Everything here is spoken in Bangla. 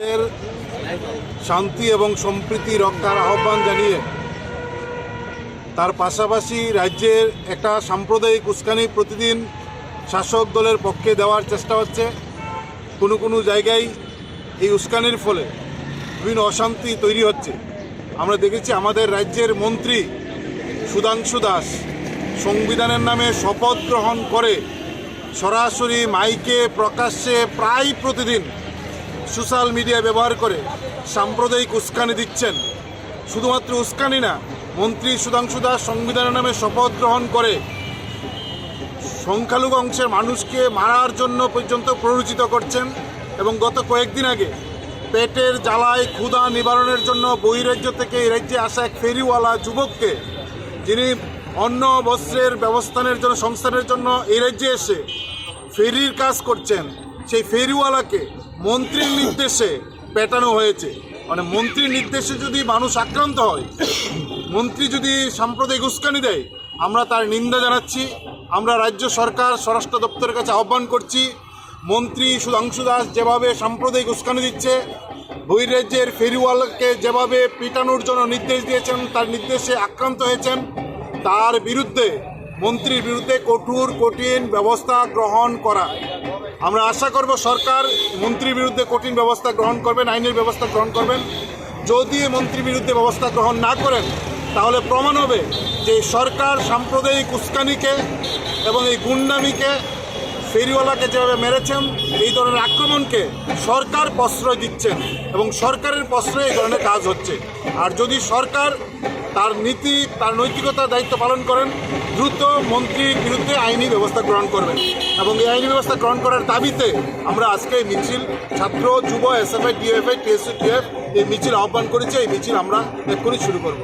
এর শান্তি এবং সম্প্রীতি রক্ষার আহ্বান জানিয়ে তার পাশাপাশি রাজ্যের একটা সাম্প্রদায়িক উস্কানি প্রতিদিন শাসক দলের পক্ষে দেওয়ার চেষ্টা হচ্ছে। কোনো কোনো জায়গায় এই উস্কানির ফলে বিভিন্ন অশান্তি তৈরি হচ্ছে। আমরা দেখেছি আমাদের রাজ্যের মন্ত্রী সুধাংশু দাস সংবিধানের নামে শপথ গ্রহণ করে সরাসরি মাইকে প্রকাশ্যে প্রায় প্রতিদিন সোশ্যাল মিডিয়া ব্যবহার করে সাম্প্রদায়িক উস্কানি দিচ্ছেন। শুধুমাত্র উস্কানি না, মন্ত্রী সুধাংশু দাস সংবিধানের নামে শপথ গ্রহণ করে সংখ্যালঘু অংশের মানুষকে মারার জন্য পর্যন্ত প্ররোচিত করছেন। এবং গত কয়েকদিন আগে পেটের জ্বালায় ক্ষুধা নিবারণের জন্য বহিরাজ্য থেকে এই রাজ্যে আসা এক ফেরিওয়ালা যুবককে, যিনি অন্ন বস্ত্রের সংস্থানের জন্য এই রাজ্যে এসে ফেরির কাজ করছেন, সেই ফেরিওয়ালাকে মন্ত্রীর নির্দেশে পেটানো হয়েছে। মানে মন্ত্রীর নির্দেশে যদি মানুষ আক্রান্ত হয়, মন্ত্রী যদি সাম্প্রদায়িক উস্কানি দেয়, আমরা তার নিন্দা জানাচ্ছি। আমরা রাজ্য সরকার স্বরাষ্ট্র দপ্তরের কাছে আহ্বান করছি, মন্ত্রী সুধাংশু দাস যেভাবে সাম্প্রদায়িক উস্কানি দিচ্ছে, বহিরাজ্যের ফেরিওয়ালাকে যেভাবে পিটানোর জন্য নির্দেশ দিয়েছেন, তার নির্দেশে আক্রান্ত হয়েছেন, তার বিরুদ্ধে মন্ত্রীর বিরুদ্ধে কঠিন ব্যবস্থা গ্রহণ করা। আমরা আশা করব সরকার মন্ত্রীর বিরুদ্ধে কঠিন ব্যবস্থা গ্রহণ করবেন, আইনের ব্যবস্থা গ্রহণ করবেন। যদি মন্ত্রীর বিরুদ্ধে ব্যবস্থা গ্রহণ না করেন, তাহলে প্রমাণ হবে যে সরকার সাম্প্রদায়িক উস্কানিকে এবং এই গুন্ডামিকে, ফেরিওয়ালাকে যেভাবে মেরেছেন, এই ধরনের আক্রমণকে সরকার প্রশ্রয় দিচ্ছেন এবং সরকারের প্রশ্রয়ে এই ধরনের কাজ হচ্ছে। আর যদি সরকার তার নীতি, তার নৈতিকতার দায়িত্ব পালন করেন, দ্রুত মন্ত্রীর বিরুদ্ধে আইনি ব্যবস্থা গ্রহণ করবেন। এবং এই আইনি ব্যবস্থা গ্রহণ করার দাবিতে আমরা আজকে এই মিছিল, ছাত্র, যুব, এসএফআই, ডিএফআই, টিএসইউ, টিএফ এই মিছিল আহ্বান করেছি। এই মিছিল আমরা এক্ষুনি শুরু করব।